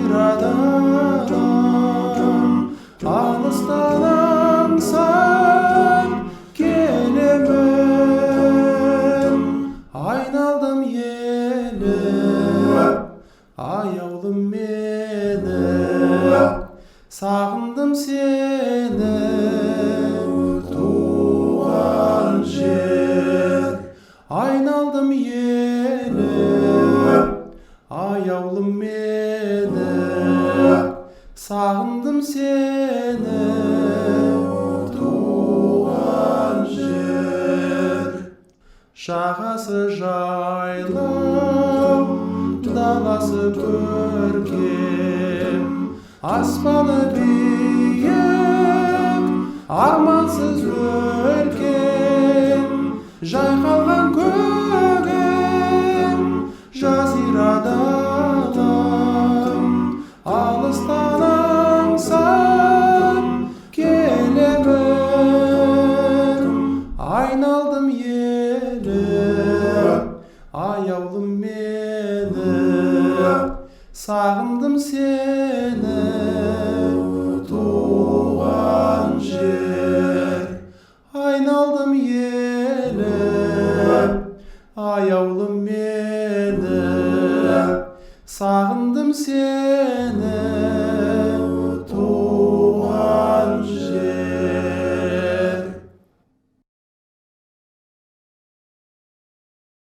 жазирадан алыстан аңсап келемін. Айналдым елім, аяулым менің, сағындым сені, туған жер. Айналдым елім, аяулым менің, сағындым сені, туған жер. Жағасы жайлы, даласы көркем, аспаны биік, армансыз өлкем, жайқалған көгім, жазирадан алыстан аңсап келемін. Айналдым елім, аяулым менің, сағындым сені, туған жер. Айналдым елім, аяулым менің, сағындым сені,